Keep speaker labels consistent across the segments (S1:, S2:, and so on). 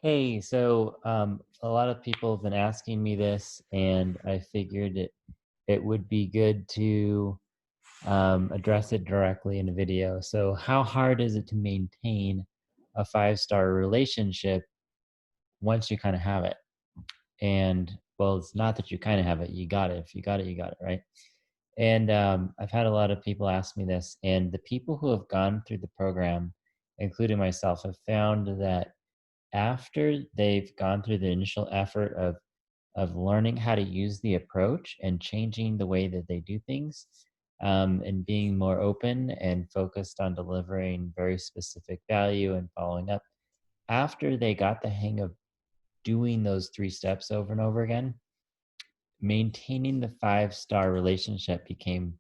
S1: Hey, so a lot of people have been asking me this, and I figured it would be good to address it directly in a video. So, how hard is it to maintain a five-star relationship once you kind of have it? And well, it's not that you kind of have it; you got it. If you got it, you got it, right? And I've had a lot of people ask me this, and the people who have gone through the program, including myself, have found that after they've gone through the initial effort of learning how to use the approach and changing the way that they do things, and being more open and focused on delivering very specific value and following up, after they got the hang of doing those three steps over and over again, maintaining the five-star relationship became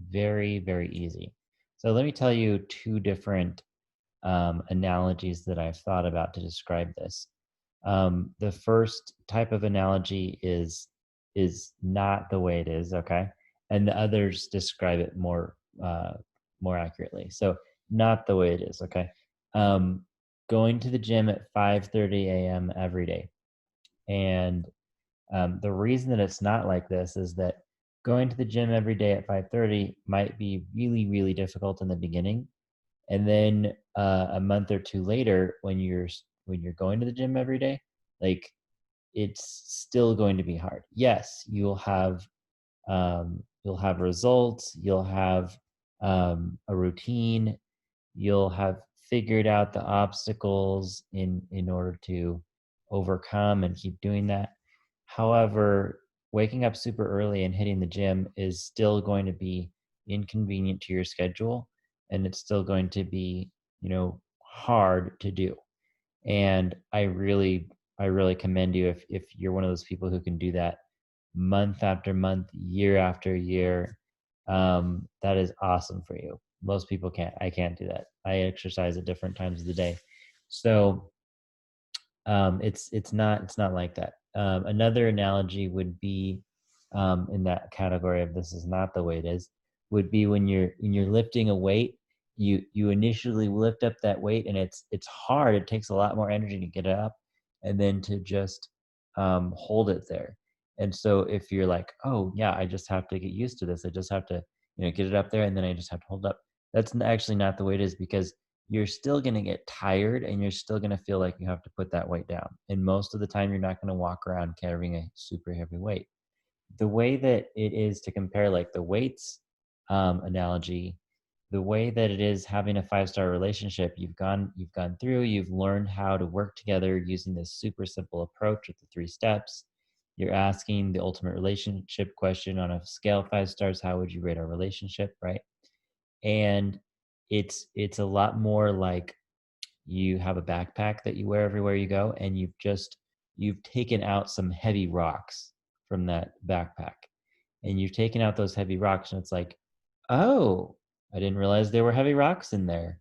S1: very, very easy. So let me tell you two different analogies that I've thought about to describe this. The first type of analogy is not the way it is, okay, and the others describe it more accurately. So not the way it is, okay. Um, Going to the gym at 5:30 a.m. every day, and the reason that it's not like this is that going to the gym every day at 5:30 might be really, really difficult in the beginning, and then a month or two later, when you're going to the gym every day, like, it's still going to be hard. Yes, you'll have results, you'll have a routine, you'll have figured out the obstacles in order to overcome and keep doing that. However, waking up super early and hitting the gym is still going to be inconvenient to your schedule, and it's still going to be, hard to do. And I really commend you if you're one of those people who can do that month after month, year after year. That is awesome for you. Most people can't. I can't do that. I exercise at different times of the day. So it's not like that. Another analogy would be, in that category of this is not the way it is, would be when you're lifting a weight. You initially lift up that weight, and it's hard. It takes a lot more energy to get it up, and then to just hold it there. And so if you're like, oh yeah, I just have to get used to this. I just have to get it up there, and then I just have to hold up. Actually not the way it is, because you're still going to get tired, and you're still going to feel like you have to put that weight down. And most of the time, you're not going to walk around carrying a super heavy weight. The way that it is to compare, like the weights analogy, the way that it is having a five-star relationship, you've gone through, you've learned how to work together using this super simple approach with the three steps. You're asking the ultimate relationship question: on a scale of 5 stars, how would you rate our relationship, right? And it's a lot more like you have a backpack that you wear everywhere you go, and you've taken out some heavy rocks from that backpack, and you've taken out those heavy rocks, and it's like, oh, I didn't realize there were heavy rocks in there.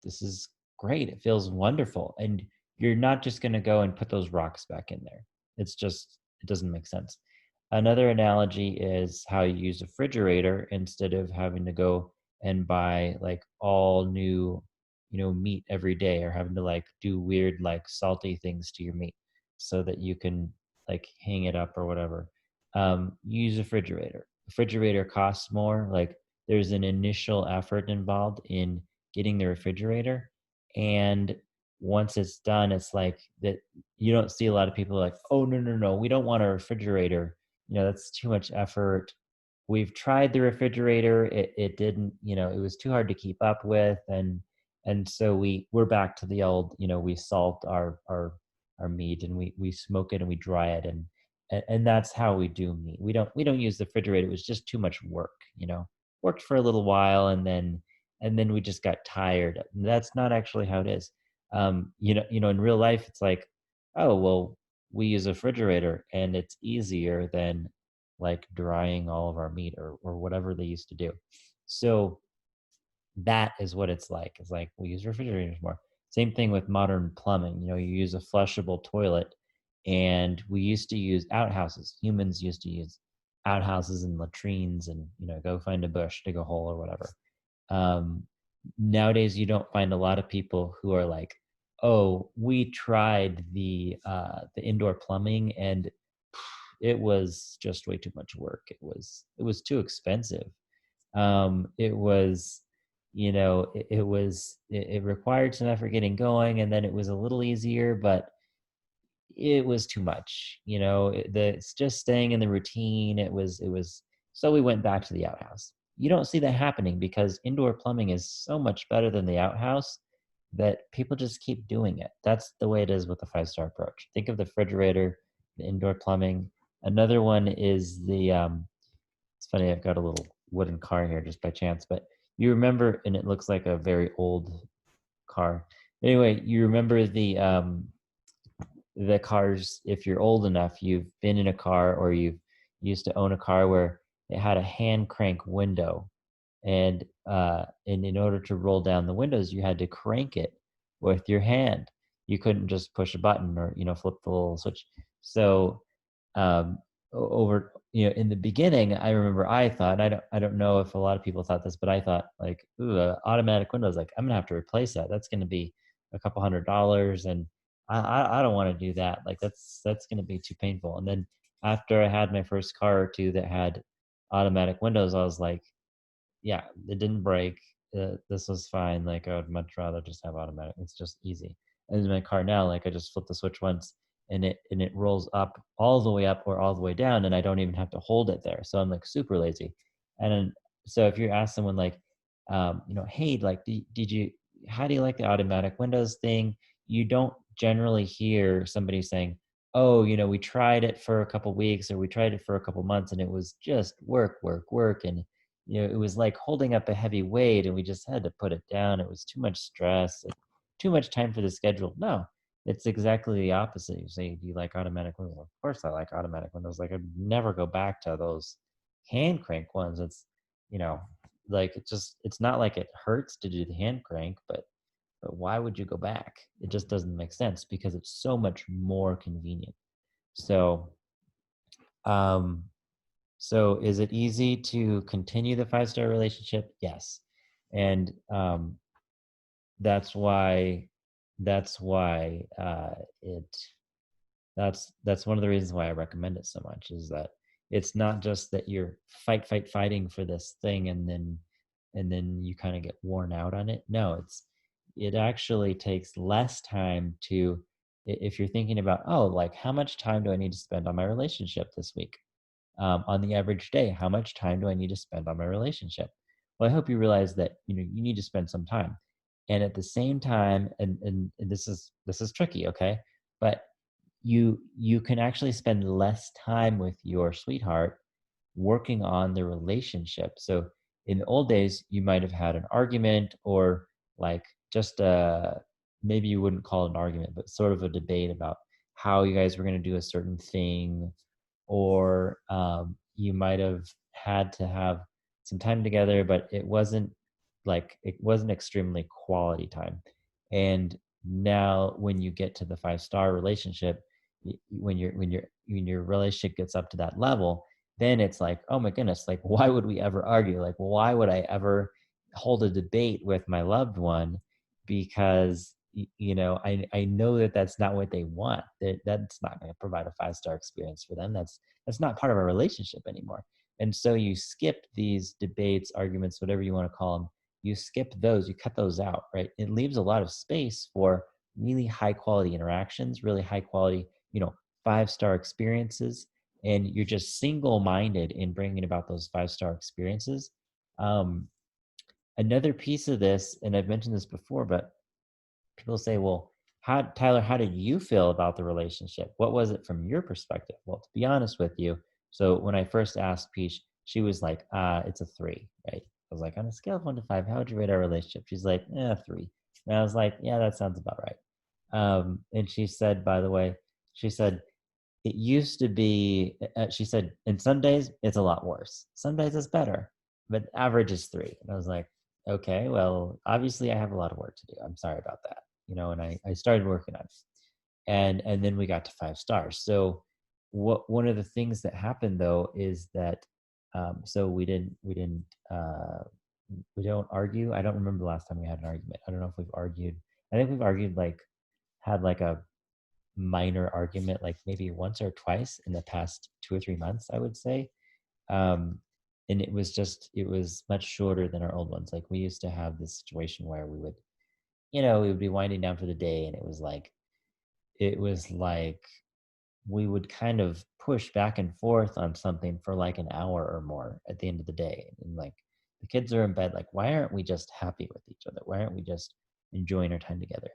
S1: This is great. It feels wonderful. And you're not just going to go and put those rocks back in there. It doesn't make sense. Another analogy is how you use a refrigerator instead of having to go and buy like all new, meat every day, or having to like do weird, like salty things to your meat so that you can like hang it up or whatever. Use a refrigerator. Refrigerator costs more. Like, there's an initial effort involved in getting the refrigerator, and once it's done, it's like that. You don't see a lot of people like, oh, no, no, no, we don't want a refrigerator. That's too much effort. We've tried the refrigerator. It didn't, it was too hard to keep up with. And so we're back to the old, we salt our meat, and we smoke it, and we dry it, and that's how we do meat. We don't use the refrigerator. It was just too much work. Worked for a little while, and then we just got tired. That's not actually how it is. In real life, it's like, oh well, we use a refrigerator, and it's easier than like drying all of our meat, or whatever they used to do. So that is what it's like. It's like we use refrigerators more. Same thing with modern plumbing. You use a flushable toilet, and we used to use outhouses. Humans used to use outhouses and latrines, and go find a bush, dig a hole, or whatever. um, Nowadays, you don't find a lot of people who are like, Oh, we tried the indoor plumbing, and it was just way too much work. It was too expensive. It was, it required some effort getting going, and then it was a little easier, but it was too much. It's just staying in the routine. It was. So we went back to the outhouse. You don't see that happening because indoor plumbing is so much better than the outhouse that people just keep doing it. That's the way it is with the five-star approach. Think of the refrigerator, the indoor plumbing. Another one is it's funny, I've got a little wooden car here just by chance, but you remember, and it looks like a very old car. Anyway, you remember the cars, if you're old enough, you've been in a car or you've used to own a car where it had a hand crank window, and in order to roll down the windows you had to crank it with your hand. You couldn't just push a button or flip the little switch. So um over in the beginning, I remember I thought, and I don't know if a lot of people thought this, but I thought like, ooh, automatic windows, like I'm gonna have to replace that. That's gonna be a couple $100, and I don't want to do that. Like that's gonna be too painful. And then after I had my first car or two that had automatic windows, I was like, yeah, it didn't break. This was fine. Like I would much rather just have automatic. It's just easy. And in my car now, like I just flip the switch once, and it rolls up all the way up or all the way down, and I don't even have to hold it there. So I'm like super lazy. And then, so if you ask someone like, hey, like, did you? How do you like the automatic windows thing? You don't generally hear somebody saying, oh, we tried it for a couple weeks or we tried it for a couple months, and it was just work, work, work, and it was like holding up a heavy weight and we just had to put it down. It was too much stress, too much time for the schedule. No, it's exactly the opposite. You say, do you like automatic windows? Of course I like automatic windows. Like I'd never go back to those hand crank ones. It's, you know, like it's not like it hurts to do the hand crank, but why would you go back? It just doesn't make sense because it's so much more convenient. So, um, so is it easy to continue the five-star relationship? Yes. And that's why that's why it that's one of the reasons why I recommend it so much, is that it's not just that you're fighting for this thing and then you kind of get worn out on it. No, it actually takes less time to, if you're thinking about, oh, like how much time do I need to spend on my relationship this week? On the average day, how much time do I need to spend on my relationship? Well, I hope you realize that you need to spend some time, and at the same time, and this is tricky, okay? But you can actually spend less time with your sweetheart working on the relationship. So in the old days, you might have had an argument, or like just maybe you wouldn't call it an argument, but sort of a debate about how you guys were going to do a certain thing, or you might have had to have some time together, but it wasn't extremely quality time. And now, when you get to the five-star relationship, when your relationship gets up to that level, then it's like, oh my goodness, like why would we ever argue? Like why would I ever hold a debate with my loved one? Because I know that that's not what they want. That's not going to provide a five-star experience for them. That's not part of our relationship anymore. And so you skip these debates, arguments, whatever you want to call them. You skip those, you cut those out, right? It leaves a lot of space for really high quality interactions, really high quality, five-star experiences. And you're just single-minded in bringing about those five-star experiences. um, Another piece of this, and I've mentioned this before, but people say, well, Tyler, how did you feel about the relationship? What was it from your perspective? Well, to be honest with you, so when I first asked Peach, she was like, it's a 3, right? I was like, on a scale of 1 to 5, how would you rate our relationship? She's like, 3. And I was like, yeah, that sounds about right. And she said, by the way, she said, it used to be, she said, in some days it's a lot worse. Some days it's better, but average is 3. And I was like, okay, well, obviously I have a lot of work to do. I'm sorry about that. And I started working on it. And then we got to 5 stars. So one of the things that happened though is that, so we don't argue. I don't remember the last time we had an argument. I don't know if we've argued. I think we've argued like had like a minor argument, like maybe once or twice in the past 2 or 3 months, I would say. Um, and it was much shorter than our old ones. Like we used to have this situation where we would be winding down for the day, and it was like we would kind of push back and forth on something for like an hour or more at the end of the day. And like the kids are in bed, like, why aren't we just happy with each other? Why aren't we just enjoying our time together?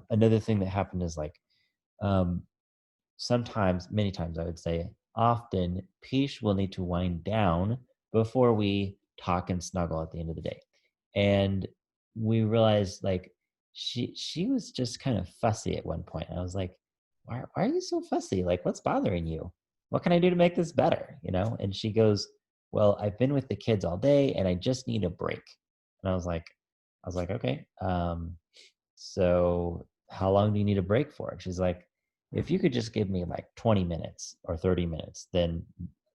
S1: Another thing that happened is like, um, sometimes, many times I would say, often Peach will need to wind down before we talk and snuggle at the end of the day. And we realized like she was just kind of fussy at one point. I was like, why are you so fussy? Like, what's bothering you? What can I do to make this better? And she goes, well, I've been with the kids all day and I just need a break. And I was like, okay. So how long do you need a break for? And she's like, if you could just give me like 20 minutes or 30 minutes, then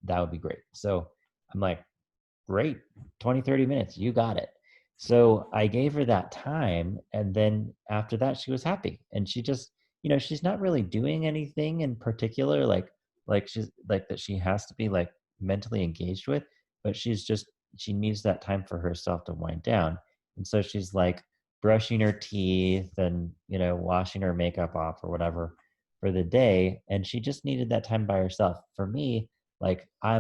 S1: that would be great. So I'm like, great, 20, 30 minutes, you got it. So I gave her that time. And then after that, she was happy. And she just, she's not really doing anything in particular, like she's like that she has to be like mentally engaged with, but she needs that time for herself to wind down. And so she's like brushing her teeth and, washing her makeup off or whatever for the day. And she just needed that time by herself. For me, like I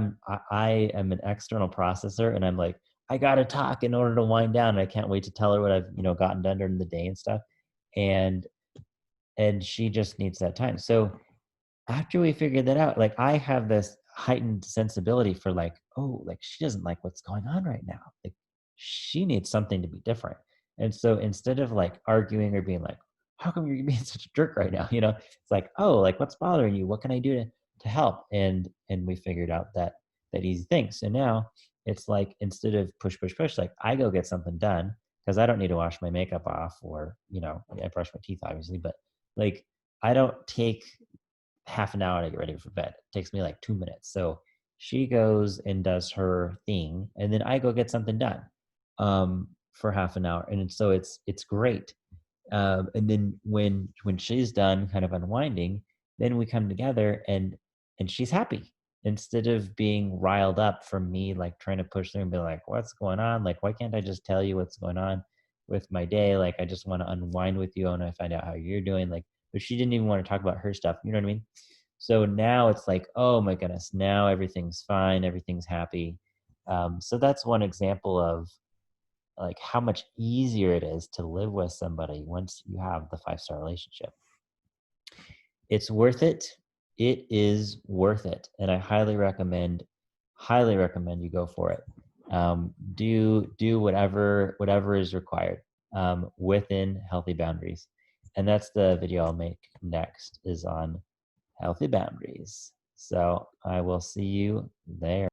S1: am an external processor, and I'm like, I gotta talk in order to wind down. And I can't wait to tell her what I've gotten done during the day and stuff. And she just needs that time. So after we figured that out, like I have this heightened sensibility for like, oh, like she doesn't like what's going on right now. Like she needs something to be different. And so instead of like arguing or being like, how come you're being such a jerk right now? It's like, oh, like what's bothering you? What can I do to help? And we figured out that easy thing. So now it's like instead of push, push, push, like I go get something done because I don't need to wash my makeup off or, I brush my teeth obviously, but like I don't take half an hour to get ready for bed. It takes me like 2 minutes. So she goes and does her thing, and then I go get something done for half an hour, and so it's great. And then when she's done, kind of unwinding, then we come together and she's happy instead of being riled up from me like trying to push through and be like, what's going on? Like, why can't I just tell you what's going on with my day? Like, I just want to unwind with you. I want to find out how you're doing. Like, but she didn't even want to talk about her stuff. You know what I mean? So now it's like, oh my goodness, now everything's fine, everything's happy. So that's one example of like how much easier it is to live with somebody once you have the 5-star relationship. It's worth it. It is worth it, and I highly recommend you go for it. Do whatever is required within healthy boundaries, and that's the video I'll make next, is on healthy boundaries. So I will see you there.